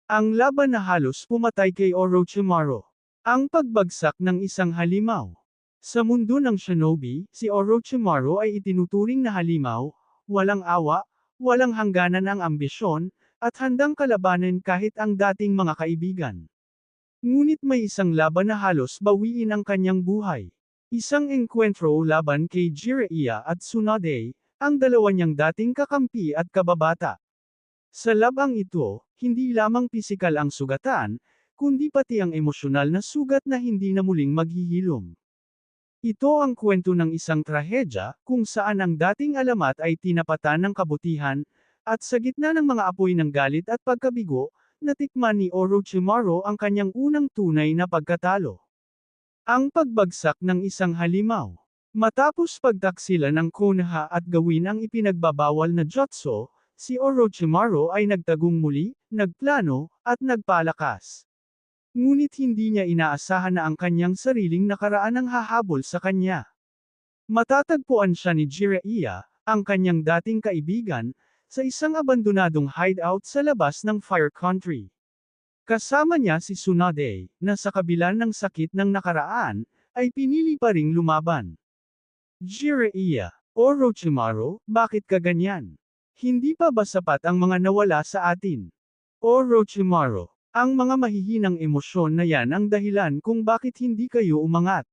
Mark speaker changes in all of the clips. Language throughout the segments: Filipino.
Speaker 1: Ang laban na halos pumatay kay Orochimaru. Ang pagbagsak ng isang halimaw. Sa mundo ng shinobi, si Orochimaru ay itinuturing na halimaw, walang awa, walang hangganan ang ambisyon, at handang kalabanin kahit ang dating mga kaibigan. Ngunit may isang laban na halos bawiin ang kanyang buhay. Isang engkwentro laban kay Jiraiya at Tsunade, ang dalawa niyang dating kakampi at kababata. Sa labang ito, hindi lamang pisikal ang sugatan, kundi pati ang emosyonal na sugat na hindi na muling maghihilom. Ito ang kwento ng isang trahedya, kung saan ang dating alamat ay tinapatan ng kabutihan, at sa gitna ng mga apoy ng galit at pagkabigo, natikman ni Orochimaru ang kanyang unang tunay na pagkatalo. Ang pagbagsak ng isang halimaw. Matapos pagtaksila ng Konoha at gawin ang ipinagbabawal na jutsu, si Orochimaru ay nagtagong muli, nagplano, at nagpalakas. Ngunit hindi niya inaasahan na ang kanyang sariling nakaraan ang hahabol sa kanya. Matatagpuan siya ni Jiraiya, ang kanyang dating kaibigan, sa isang abandonadong hideout sa labas ng Fire Country. Kasama niya si Tsunade, na sa kabila ng sakit ng nakaraan, ay pinili pa ring lumaban. Jiraiya, Orochimaru, bakit ka ganyan? Hindi pa ba sapat ang mga nawala sa atin? Orochimaru, ang mga mahihinang emosyon na yan ang dahilan kung bakit hindi kayo umangat.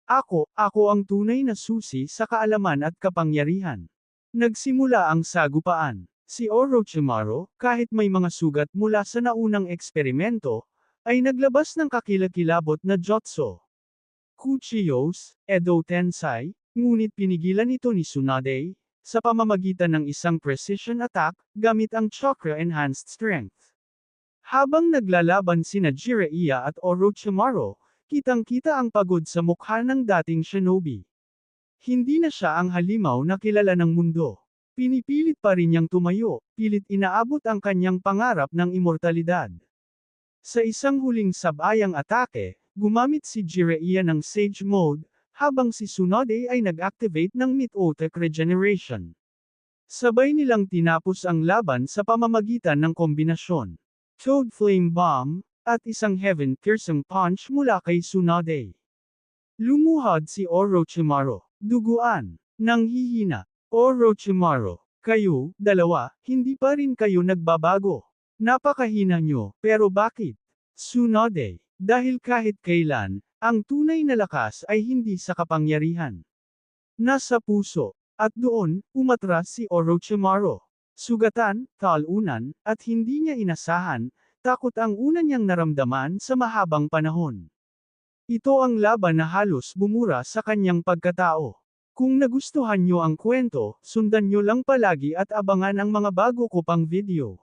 Speaker 1: Ako ang tunay na susi sa kaalaman at kapangyarihan. Nagsimula ang sagupaan. Si Orochimaru, kahit may mga sugat mula sa naunang eksperimento, ay naglabas ng kakilakilabot na jutsu. Kuchiyos, Edo Tensai, ngunit pinigilan ito ni Tsunade, sa pamamagitan ng isang precision attack, gamit ang chakra-enhanced strength. Habang naglalaban sina Jiraiya at Orochimaru, kitang-kita ang pagod sa mukha ng dating shinobi. Hindi na siya ang halimaw na kilala ng mundo. Pinipilit pa rin niyang tumayo, pilit inaabot ang kanyang pangarap ng immortalidad. Sa isang huling sabayang atake, gumamit si Jiraiya ng Sage Mode, habang si Tsunade ay nag-activate ng Mitotic Regeneration. Sabay nilang tinapos ang laban sa pamamagitan ng kombinasyon. Toad Flame Bomb, at isang Heaven-piercing punch mula kay Tsunade. Lumuhod si Orochimaru, duguan, nang hihina. Orochimaru, kayo, dalawa, hindi pa rin kayo nagbabago. Napakahina nyo, pero bakit? Tsunade, dahil kahit kailan, ang tunay na lakas ay hindi sa kapangyarihan. Nasa puso, at doon, umatras si Orochimaru. Sugatan, talunan, at hindi niya inasahan, takot ang una niyang naramdaman sa mahabang panahon. Ito ang laban na halos bumura sa kanyang pagkatao. Kung nagustuhan nyo ang kwento, sundan nyo lang palagi at abangan ang mga bago ko pang video.